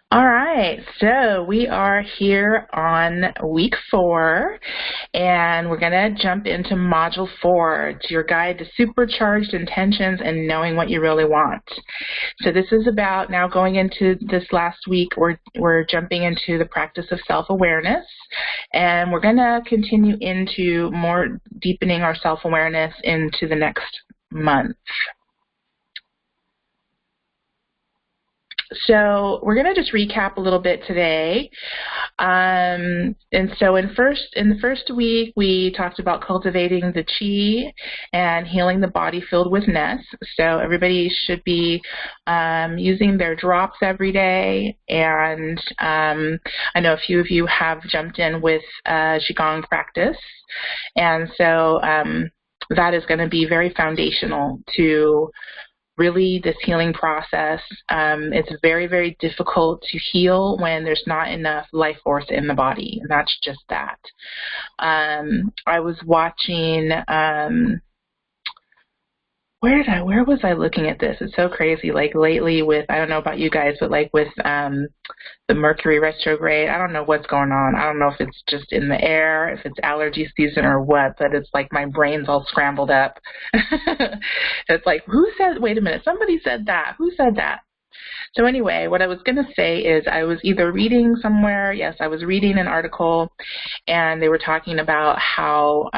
All right, so we are here on week 4, and we're going to jump into module 4. It's your guide to supercharged intentions and knowing what you really want. So this is about now going into this last week, we're jumping into the practice of self-awareness, and we're going to continue into more deepening our self-awareness into the next month. So we're going to just recap a little bit today. And so in the first week, we talked about cultivating the chi and healing the body filled with ness. So everybody should be using their drops every day. And I know a few of you have jumped in with Qigong practice. And so that is going to be very foundational to really this healing process. It's very, very difficult to heal when there's not enough life force in the body, and that's just that. I was watching, where was I looking at this? It's so crazy, like lately with, I don't know about you guys, but like with the Mercury retrograde, I don't know what's going on. I don't know if it's just in the air, if it's allergy season or what, but it's like my brain's all scrambled up. It's like, who said, wait a minute, somebody said that. Who said that? So anyway, what I was going to say is I was either reading somewhere, yes, I was reading an article, and they were talking about how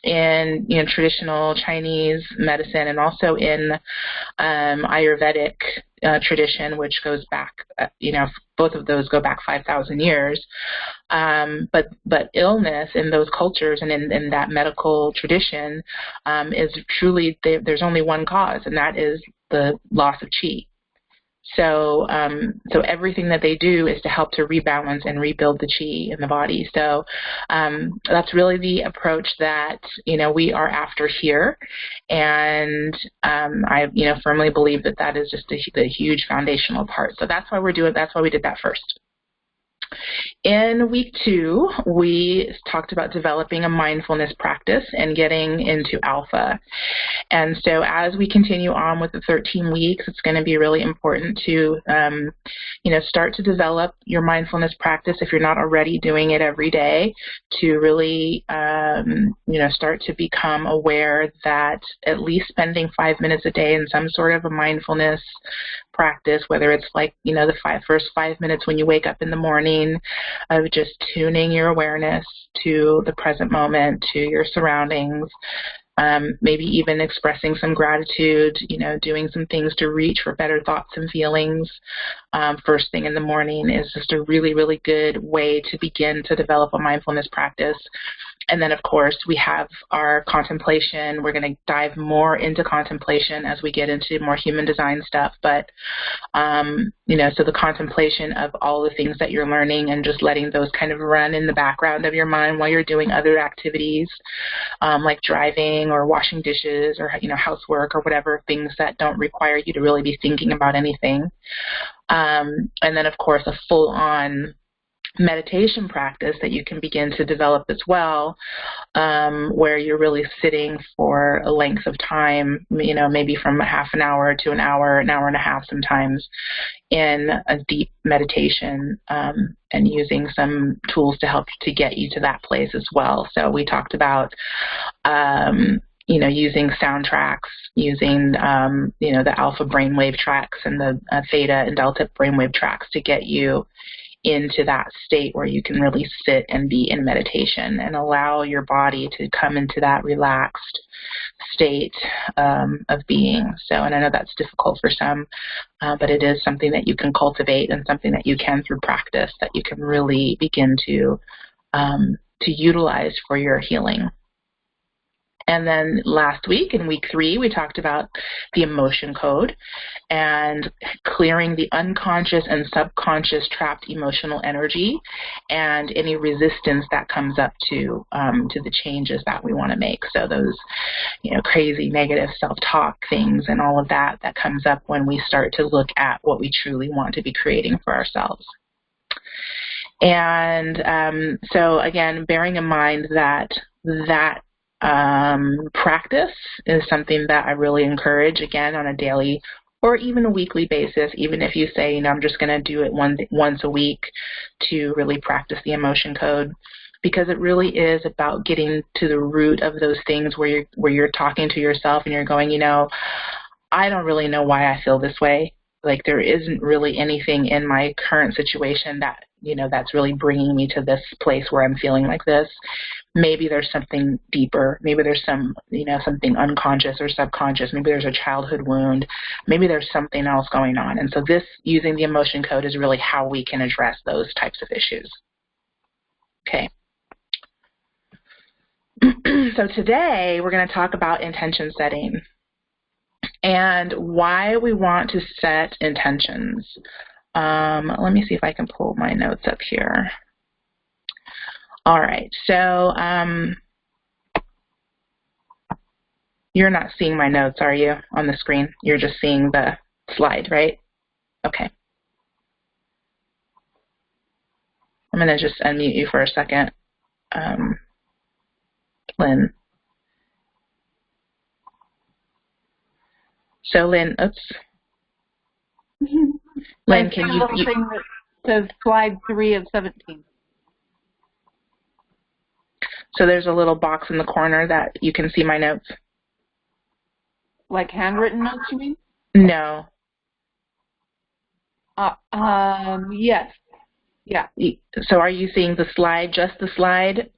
in traditional Chinese medicine and also in Ayurvedic tradition, which goes back, both of those go back 5,000 years. But illness in those cultures and in that medical tradition is truly, there's only one cause, and that is the loss of qi. So everything that they do is to help to rebalance and rebuild the qi in the body. So that's really the approach that we are after here, and I firmly believe that that is just the huge foundational part. So that's why we did that first. In week 2, we talked about developing a mindfulness practice and getting into alpha. And so as we continue on with the 13 weeks, it's going to be really important to, start to develop your mindfulness practice if you're not already doing it every day, to really, start to become aware that at least spending 5 minutes a day in some sort of a mindfulness practice, whether it's like, the first 5 minutes when you wake up in the morning, of just tuning your awareness to the present moment, to your surroundings, maybe even expressing some gratitude, doing some things to reach for better thoughts and feelings first thing in the morning is just a really, really good way to begin to develop a mindfulness practice. And then, of course, we have our contemplation. We're going to dive more into contemplation as we get into more human design stuff. But, so the contemplation of all the things that you're learning and just letting those kind of run in the background of your mind while you're doing other activities, like driving or washing dishes or, housework or whatever, things that don't require you to really be thinking about anything. And then, of course, a full-on meditation practice that you can begin to develop as well, where you're really sitting for a length of time, maybe from a half an hour to an hour and a half sometimes, in a deep meditation, and using some tools to help to get you to that place as well. So we talked about using soundtracks, using, the alpha brainwave tracks and the theta and delta brainwave tracks to get you into that state where you can really sit and be in meditation and allow your body to come into that relaxed state of being. So, and I know that's difficult for some, but it is something that you can cultivate and something that you can, through practice, that you can really begin to utilize for your healing. And then last week, in week 3, we talked about the emotion code and clearing the unconscious and subconscious trapped emotional energy and any resistance that comes up to the changes that we want to make. So those, crazy negative self-talk things and all of that comes up when we start to look at what we truly want to be creating for ourselves. And so again, bearing in mind that practice is something that I really encourage, again, on a daily or even a weekly basis, even if you say, I'm just going to do it once a week to really practice the emotion code, because it really is about getting to the root of those things where you're talking to yourself and you're going, I don't really know why I feel this way. Like, there isn't really anything in my current situation that, that's really bringing me to this place where I'm feeling like this. Maybe there's something deeper. Maybe there's something unconscious or subconscious. Maybe there's a childhood wound. Maybe there's something else going on. And so this, using the emotion code, is really how we can address those types of issues. Okay. So today we're going to talk about intention setting and why we want to set intentions. Let me see if I can pull my notes up here. All right, so you're not seeing my notes, are you, on the screen? You're just seeing the slide, right? Okay. I'm going to just unmute you for a second, Lynn. So Lynn, oops. Lynn, can you? Thing that says slide 3 of 17. So there's a little box in the corner that you can see my notes. Like handwritten notes, you mean? No. Yes. Yeah. So are you seeing the slide, just the slide?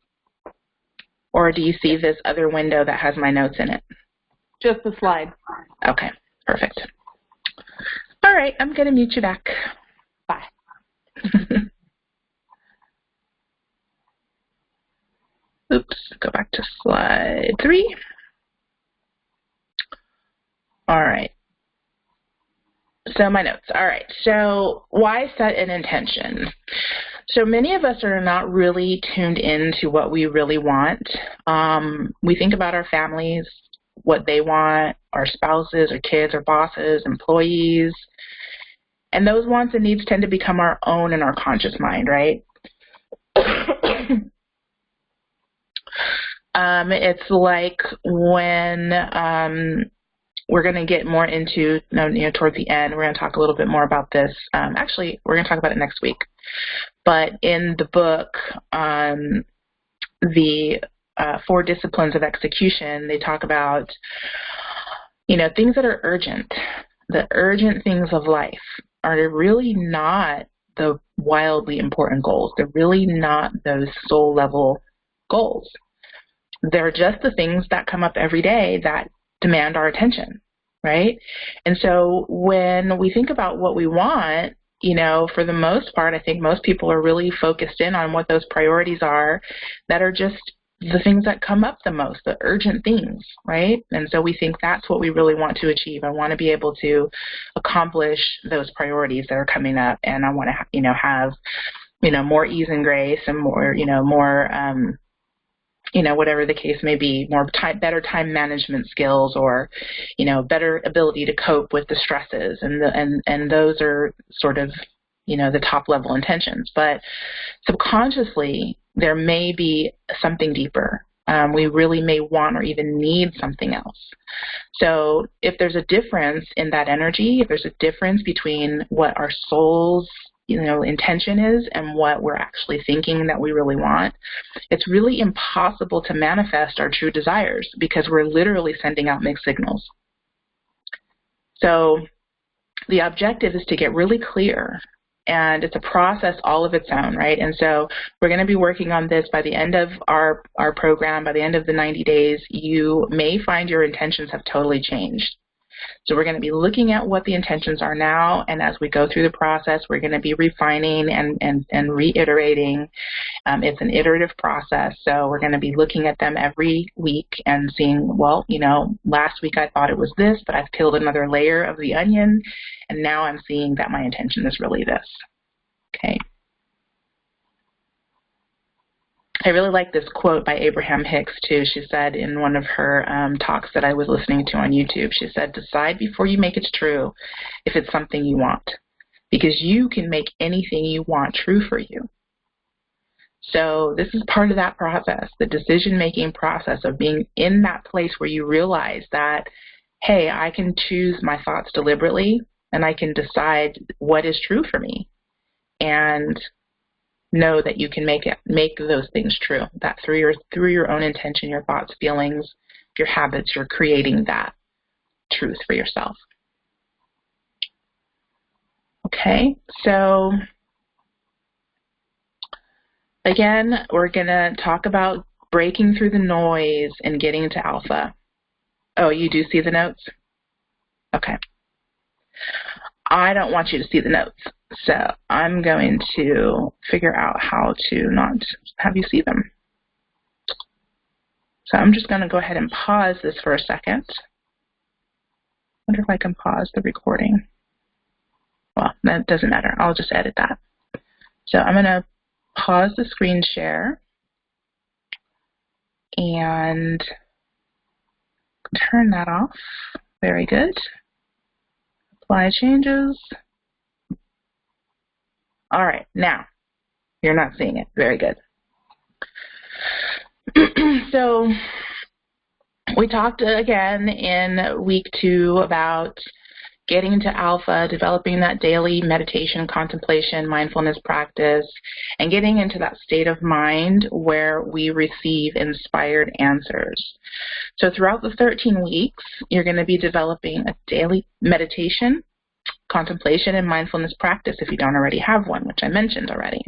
Or do you see this other window that has my notes in it? Just the slide. Okay, perfect. All right, I'm going to mute you back. Bye. Oops, go back to slide 3. All right. So my notes. All right, so why set an intention? So many of us are not really tuned into what we really want. We think about our families, what they want, our spouses or kids or bosses, employees, and those wants and needs tend to become our own in our conscious mind, right? It's like when we're going to get more into, toward the end, we're going to talk a little bit more about this. Actually, we're going to talk about it next week. But in the book, the 4 Disciplines of Execution, they talk about, things that are urgent. The urgent things of life are really not the wildly important goals. They're really not those soul level goals. They're just the things that come up every day that demand our attention, right? And so when we think about what we want, for the most part, I think most people are really focused in on what those priorities are that are just the things that come up the most, the urgent things, right? And so we think that's what we really want to achieve. I want to be able to accomplish those priorities that are coming up, and I want to, have, more ease and grace and more, whatever the case may be, better time management skills, or, better ability to cope with the stresses, and those are sort of, the top level intentions. But subconsciously, there may be something deeper. We really may want or even need something else. So if there's a difference in that energy, if there's a difference between what our soul's intention is and what we're actually thinking that we really want, it's really impossible to manifest our true desires because we're literally sending out mixed signals. So the objective is to get really clear, and it's a process all of its own, right? And so we're going to be working on this by the end of our program. By the end of the 90 days, you may find your intentions have totally changed. So we're going to be looking at what the intentions are now, and as we go through the process, we're going to be refining and reiterating. It's an iterative process, so we're going to be looking at them every week and seeing, well, last week I thought it was this, but I've peeled another layer of the onion, and now I'm seeing that my intention is really this. Okay. I really like this quote by Abraham Hicks, too. She said in one of her talks that I was listening to on YouTube, she said, decide before you make it true if it's something you want, because you can make anything you want true for you. So this is part of that process, the decision-making process of being in that place where you realize that hey, I can choose my thoughts deliberately, and I can decide what is true for me, and know that you can make those things true. That through your own intention, your thoughts, feelings, your habits, you're creating that truth for yourself. Okay, so again, we're gonna talk about breaking through the noise and getting to alpha. Oh, you do see the notes? Okay. I don't want you to see the notes, so I'm going to figure out how to not have you see them. So I'm just going to go ahead and pause this for a second. Wonder if I can pause the recording. Well, that doesn't matter. I'll just edit that. So I'm going to pause the screen share and turn that off. Very good. Apply changes. All right, now you're not seeing it. Very good. So we talked again in week 2 about getting into alpha, developing that daily meditation, contemplation, mindfulness practice, and getting into that state of mind where we receive inspired answers. So throughout the 13 weeks, you're going to be developing a daily meditation, contemplation, and mindfulness practice if you don't already have one, which I mentioned already.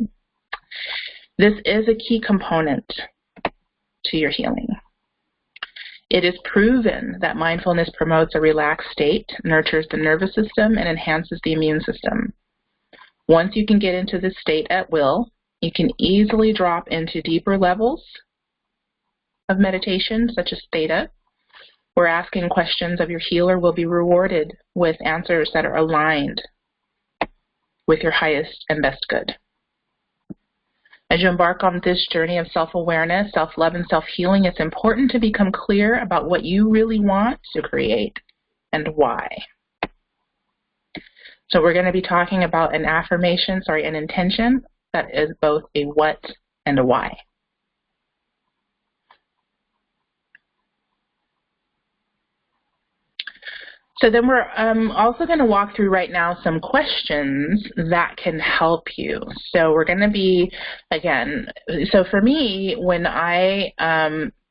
This is a key component to your healing. It is proven that mindfulness promotes a relaxed state, nurtures the nervous system, and enhances the immune system. Once you can get into this state at will, you can easily drop into deeper levels of meditation, such as theta, where asking questions of your healer will be rewarded with answers that are aligned with your highest and best good. As you embark on this journey of self-awareness, self-love, and self-healing, it's important to become clear about what you really want to create and why. So we're going to be talking about an intention that is both a what and a why. So then we're also going to walk through right now some questions that can help you. So we're going to be, again, so for me, when I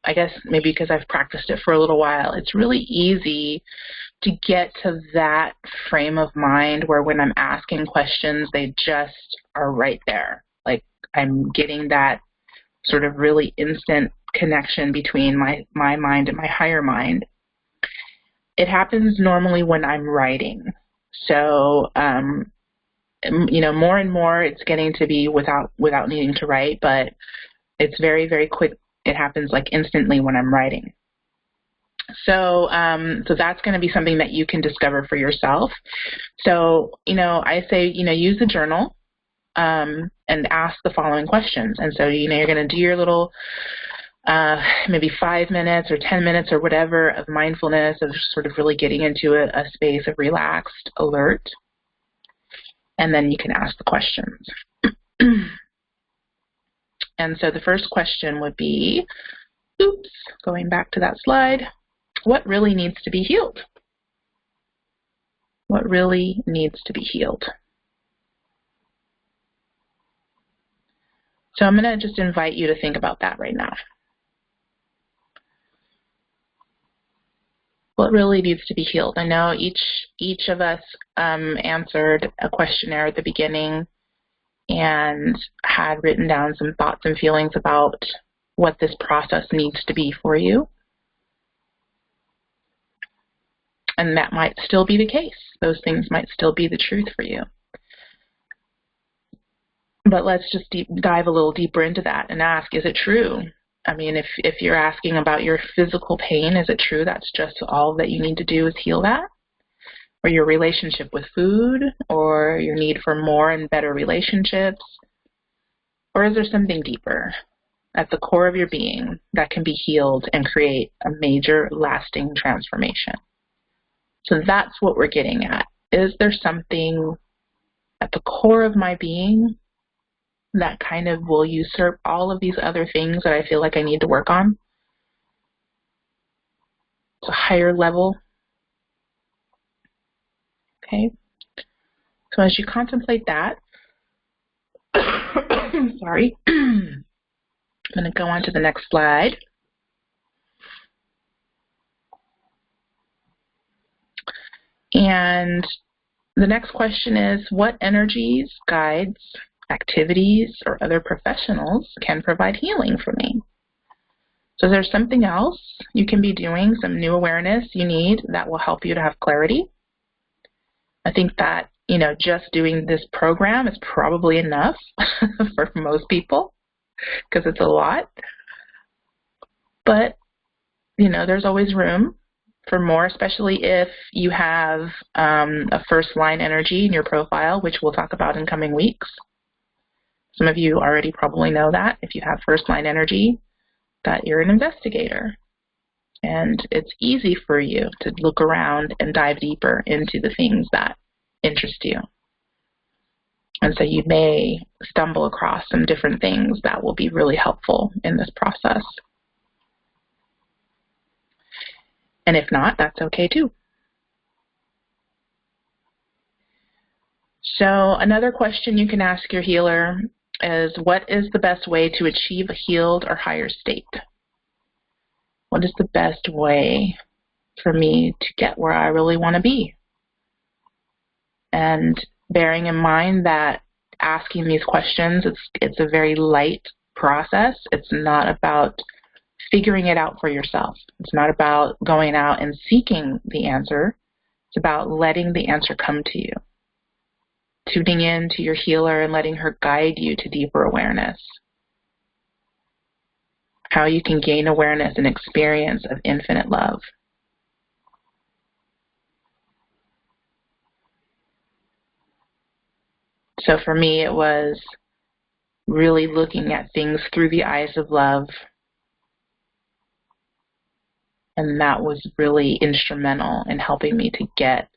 guess maybe because I've practiced it for a little while, it's really easy to get to that frame of mind where when I'm asking questions, they just are right there. Like I'm getting that sort of really instant connection between my mind and my higher mind. It happens normally when I'm writing. So, more and more it's getting to be without needing to write, but it's very, very quick. It happens like instantly when I'm writing. So, so that's going to be something that you can discover for yourself. So, I say, use the journal, and ask the following questions. And so, you're going to do your little maybe 5 minutes or 10 minutes or whatever of mindfulness, of sort of really getting into a space of relaxed, alert, and then you can ask the questions. And so the first question would be, going back to that slide, what really needs to be healed? What really needs to be healed? So I'm going to just invite you to think about that right now. What really needs to be healed? I know each of us answered a questionnaire at the beginning and had written down some thoughts and feelings about what this process needs to be for you. And that might still be the case. Those things might still be the truth for you. But let's just dive a little deeper into that and ask, is it true? I mean, if you're asking about your physical pain, is it true that's just all that you need to do is heal that? Or your relationship with food, or your need for more and better relationships? Or is there something deeper at the core of your being that can be healed and create a major lasting transformation? So that's what we're getting at. Is there something at the core of my being that kind of will usurp all of these other things that I feel like I need to work on? It's a higher level Okay. So as you contemplate that, sorry, I'm going to go on to the next slide. And the next question is, what energies, guides, activities, or other professionals can provide healing for me? So there's something else you can be doing, some new awareness you need that will help you to have clarity. I think that, you know, just doing this program is probably enough for most people because it's a lot. But, you know, there's always room for more, especially if you have a first line energy in your profile, which we'll talk about in coming weeks. Some of you already probably know that if you have first line energy, that you're an investigator. And it's easy for you to look around and dive deeper into the things that interest you. And so you may stumble across some different things that will be really helpful in this process. And if not, that's okay too. So another question you can ask your healer is, what is the best way to achieve a healed or higher state? What is the best way for me to get where I really want to be? And bearing in mind that asking these questions, it's a very light process. It's not about figuring it out for yourself. It's not about going out and seeking the answer. It's about letting the answer come to you. Tuning in to your healer and letting her guide you to deeper awareness. How you can gain awareness and experience of infinite love. So for me, it was really looking at things through the eyes of love. And that was really instrumental in helping me to get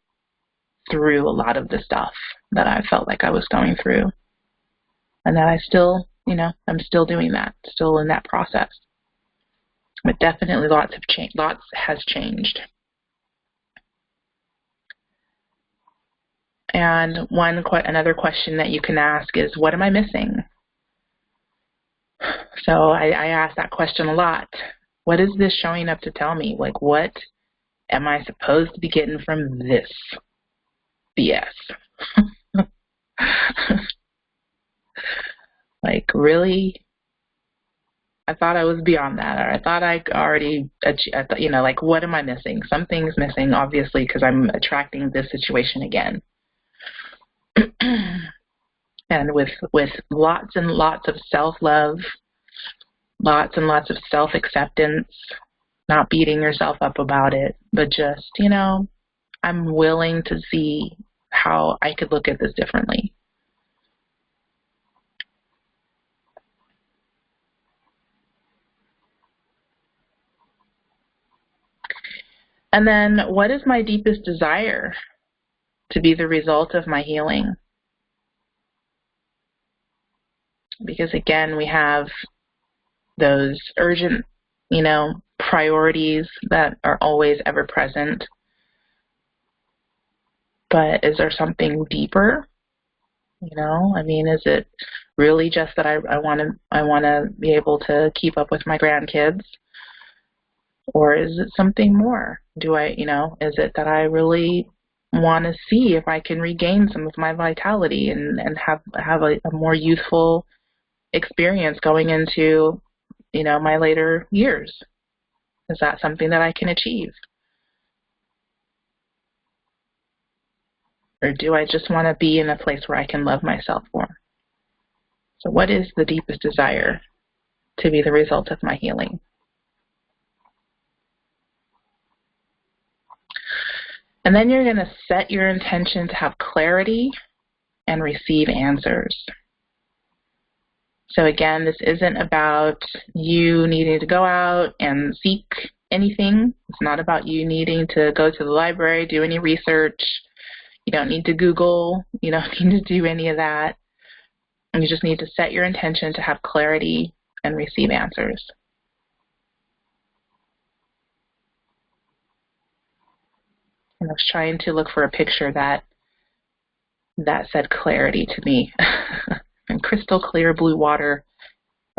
through a lot of the stuff that I felt like I was going through. And that I still, you know, I'm still doing that, still in that process. But definitely lots has changed. And another question that you can ask is, what am I missing? So I ask that question a lot. What is this showing up to tell me? Like, what am I supposed to be getting from this BS? Like, really? I thought I was beyond that, or I thought I already, you know, like, what am I missing? Something's missing, obviously, because I'm attracting this situation again. And with lots and lots of self-love, lots and lots of self-acceptance, not beating yourself up about it, but just, you know, I'm willing to see how I could look at this differently. And then, what is my deepest desire to be the result of my healing? Because again, we have those urgent, you know, priorities that are always ever present. But is there something deeper? You know, I mean, is it really just that I want to be able to keep up with my grandkids? Or is it something more? Is it that I really want to see if I can regain some of my vitality and have a more youthful experience going into, you know, my later years? Is that something that I can achieve? Or do I just want to be in a place where I can love myself more? So what is the deepest desire to be the result of my healing? And then you're going to set your intention to have clarity and receive answers. So again, this isn't about you needing to go out and seek anything. It's not about you needing to go to the library, do any research. You don't need to Google. You don't need to do any of that. You just need to set your intention to have clarity and receive answers. And I was trying to look for a picture that that said clarity to me. And crystal clear blue water.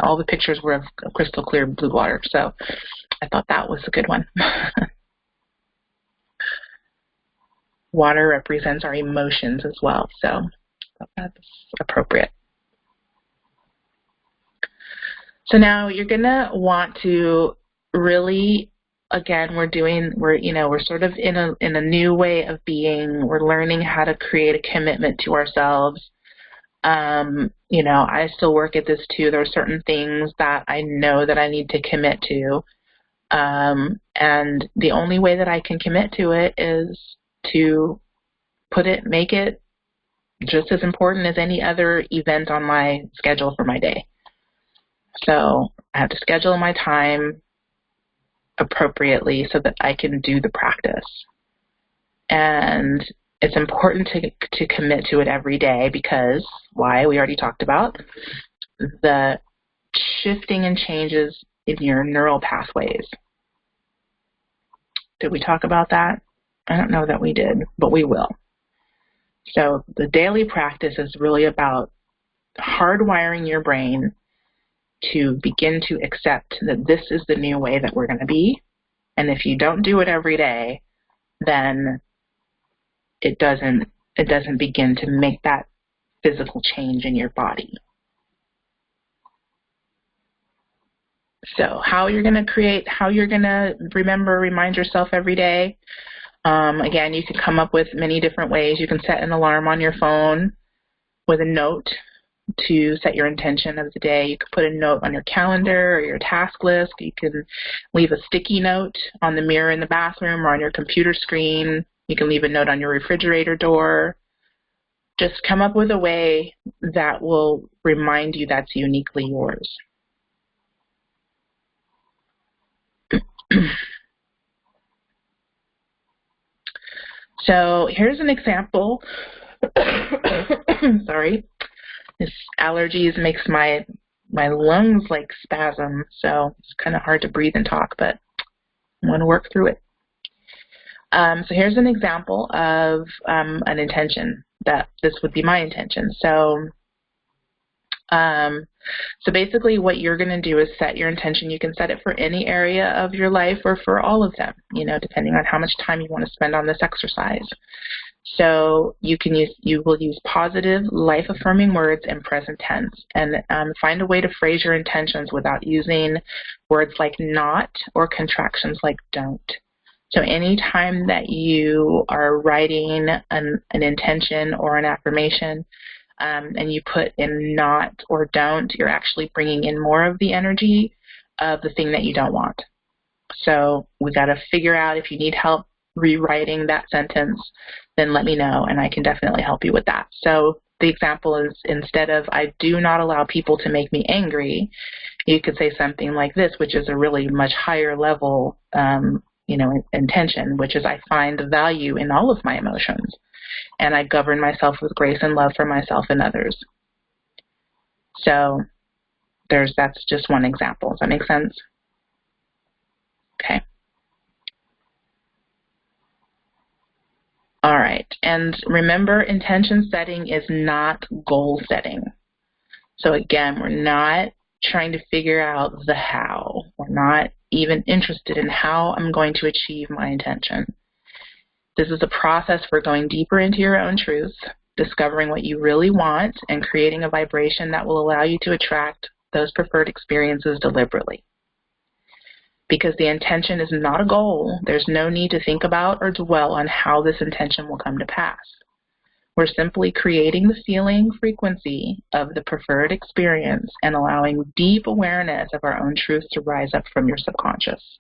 All the pictures were of crystal clear blue water, so I thought that was a good one. Water represents our emotions as well, so that's appropriate. So now you're gonna want to really, again, we're sort of in a new way of being. We're learning how to create a commitment to ourselves. I still work at this too. There are certain things that I know that I need to commit to. And the only way that I can commit to it is to make it just as important as any other event on my schedule for my day. So I have to schedule my time appropriately so that I can do the practice. And it's important to commit to it every day because, why? We already talked about the shifting and changes in your neural pathways. Did we talk about that? I don't know that we did, but we will. So the daily practice is really about hardwiring your brain to begin to accept that this is the new way that we're going to be. And if you don't do it every day, then it doesn't begin to make that physical change in your body. So how you're going to remind yourself every day. Again, you can come up with many different ways. You can set an alarm on your phone with a note to set your intention of the day. You can put a note on your calendar or your task list. You can leave a sticky note on the mirror in the bathroom or on your computer screen. You can leave a note on your refrigerator door. Just come up with a way that will remind you that's uniquely yours. So here's an example. Sorry. This allergies makes my lungs like spasm, so it's kind of hard to breathe and talk, but I'm going to work through it. So here's an example of an intention, that this would be my intention. So basically what you're going to do is set your intention. You can set it for any area of your life or for all of them, depending on how much time you want to spend on this exercise. So you will use positive, life-affirming words in present tense, and find a way to phrase your intentions without using words like not or contractions like don't. So anytime that you are writing an intention or an affirmation, and you put in not or don't, you're actually bringing in more of the energy of the thing that you don't want. So we got to figure out, if you need help rewriting that sentence, then let me know, and I can definitely help you with that. So the example is, instead of "I do not allow people to make me angry," you could say something like this, which is a really much higher level intention, which is, "I find value in all of my emotions, and I govern myself with grace and love for myself and others." So that's just one example. Does that make sense? Okay. All right, and remember, intention setting is not goal setting. So again, we're not trying to figure out the how. We're not even interested in how I'm going to achieve my intention. This is a process for going deeper into your own truth, discovering what you really want, and creating a vibration that will allow you to attract those preferred experiences deliberately. Because the intention is not a goal, there's no need to think about or dwell on how this intention will come to pass. We're simply creating the feeling frequency of the preferred experience and allowing deep awareness of our own truth to rise up from your subconscious.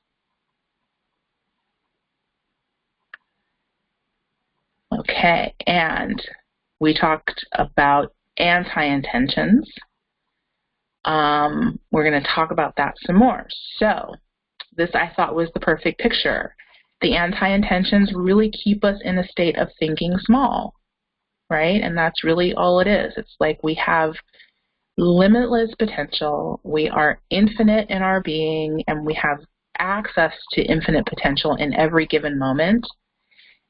Okay, and we talked about anti-intentions. We're going to talk about that some more. So this, I thought, was the perfect picture. The anti-intentions really keep us in a state of thinking small, right? And that's really all it is. It's like we have limitless potential. We are infinite in our being, and we have access to infinite potential in every given moment.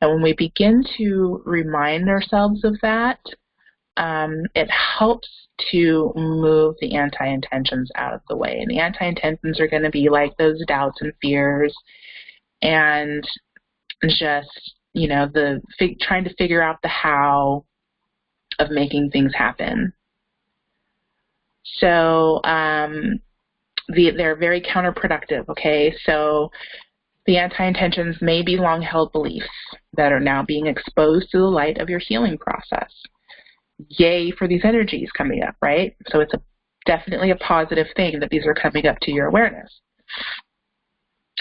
And when we begin to remind ourselves of that, it helps to move the anti-intentions out of the way. And the anti-intentions are going to be like those doubts and fears and just, you know, trying to figure out the how of making things happen. So they're very counterproductive, okay? So the anti-intentions may be long-held beliefs that are now being exposed to the light of your healing process. Yay for these energies coming up, right? So it's definitely a positive thing that these are coming up to your awareness,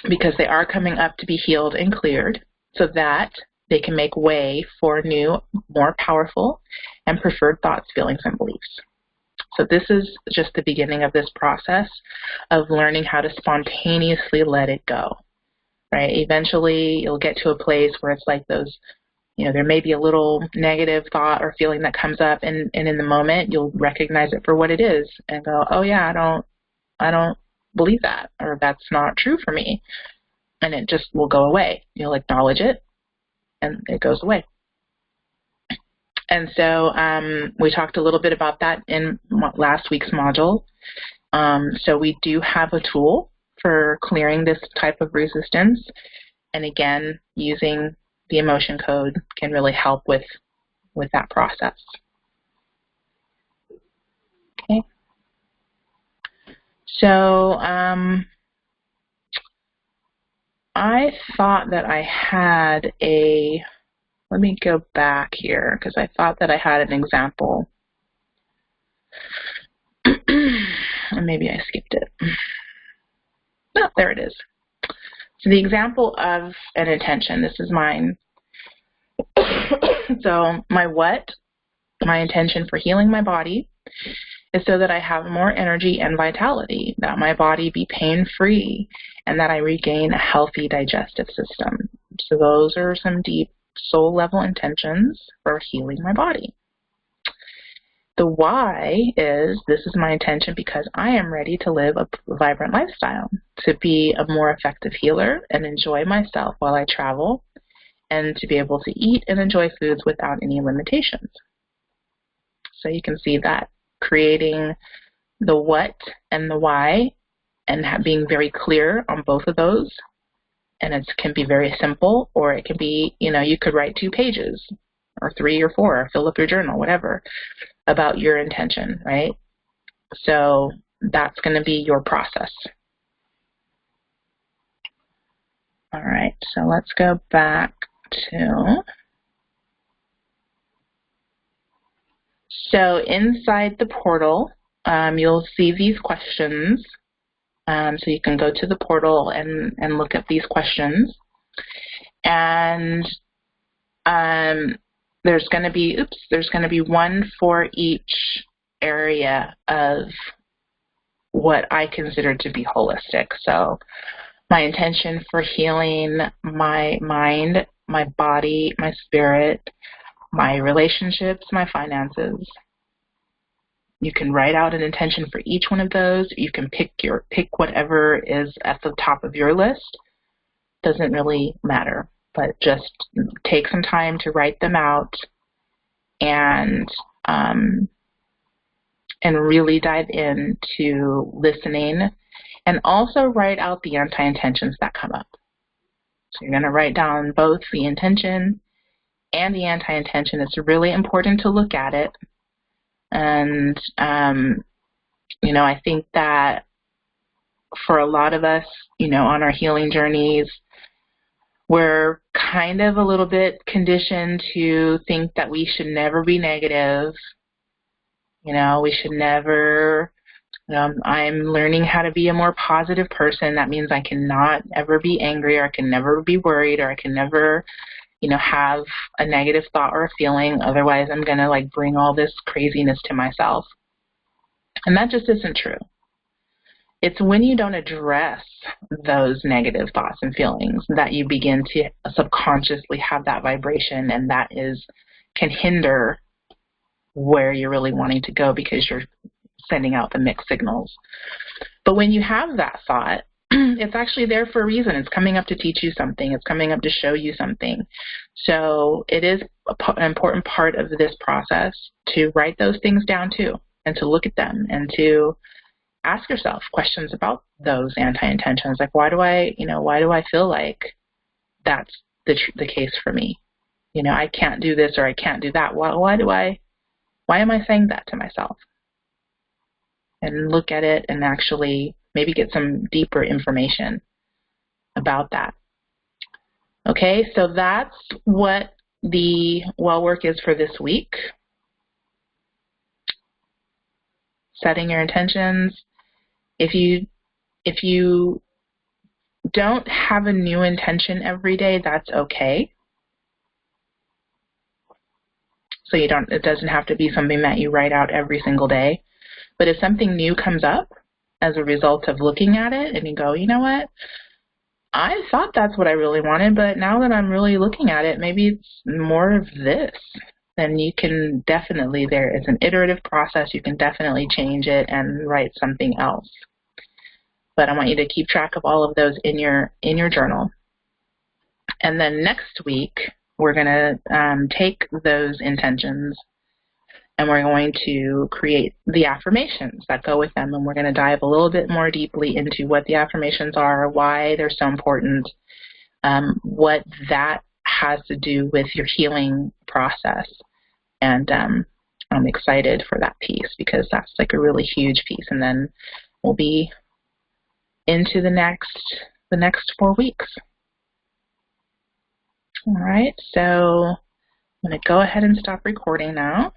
because they are coming up to be healed and cleared so that they can make way for new, more powerful and preferred thoughts, feelings, and beliefs. So this is just the beginning of this process of learning how to spontaneously let it go, right? Eventually, you'll get to a place where it's like those, you know, there may be a little negative thought or feeling that comes up, and in the moment, you'll recognize it for what it is and go, oh yeah, I don't believe that, or that's not true for me. And it just will go away. You'll acknowledge it, and it goes away. And so we talked a little bit about that in last week's module. So we do have a tool for clearing this type of resistance. And again, using the emotion code can really help with that process. Okay. So I thought that I had let me go back here, because I thought that I had an example. And maybe I skipped it. No, there it is. So the example of an intention, this is mine. So my intention for healing my body is so that I have more energy and vitality, that my body be pain-free, and that I regain a healthy digestive system. So those are some deep soul-level intentions for healing my body. The why is, this is my intention because I am ready to live a vibrant lifestyle, to be a more effective healer and enjoy myself while I travel, and to be able to eat and enjoy foods without any limitations. So you can see that creating the what and the why, and being very clear on both of those. And it can be very simple, or it can be, you know, you could write 2 pages or 3 or 4, or fill up your journal, whatever, about your intention, right? So that's going to be your process. All right, so let's go back to, so inside the portal, you'll see these questions. So you can go to the portal and look at these questions. And there's going to be one for each area of what I consider to be holistic. So my intention for healing my mind, my body, my spirit, my relationships, my finances. You can write out an intention for each one of those. You can pick whatever is at the top of your list. Doesn't really matter, but just take some time to write them out and really dive into listening, and also write out the anti-intentions that come up. So you're going to write down both the intention and the anti-intention. It's really important to look at it. And, you know, I think that for a lot of us, you know, on our healing journeys, we're kind of a little bit conditioned to think that we should never be negative. You know, we should never, I'm learning how to be a more positive person. That means I cannot ever be angry, or I can never be worried, or I can never, you know, have a negative thought or a feeling. Otherwise, I'm going to like bring all this craziness to myself. And that just isn't true. It's when you don't address those negative thoughts and feelings that you begin to subconsciously have that vibration, and that can hinder where you're really wanting to go, because you're sending out the mixed signals. But when you have that thought, it's actually there for a reason. It's coming up to teach you something. It's coming up to show you something. So it is an important part of this process to write those things down too, and to look at them, and to ask yourself questions about those anti-intentions. Like, why do I feel like that's the case for me? I can't do this or I can't do that. Why am I saying that to myself? And look at it and actually maybe get some deeper information about that. Okay, so that's what the well work is for this week. Setting your intentions. If you don't have a new intention every day, that's okay. So it doesn't have to be something that you write out every single day. But if something new comes up as a result of looking at it and you go, you know what, I thought that's what I really wanted, but now that I'm really looking at it, maybe it's more of this, then you can definitely, there is an iterative process, you can definitely change it and write something else. But I want you to keep track of all of those in your journal. And then next week, we're going to take those intentions and we're going to create the affirmations that go with them. And we're going to dive a little bit more deeply into what the affirmations are, why they're so important, what that has to do with your healing process. And I'm excited for that piece because that's like a really huge piece. And then we'll be into the next 4 weeks. All right, so I'm going to go ahead and stop recording now.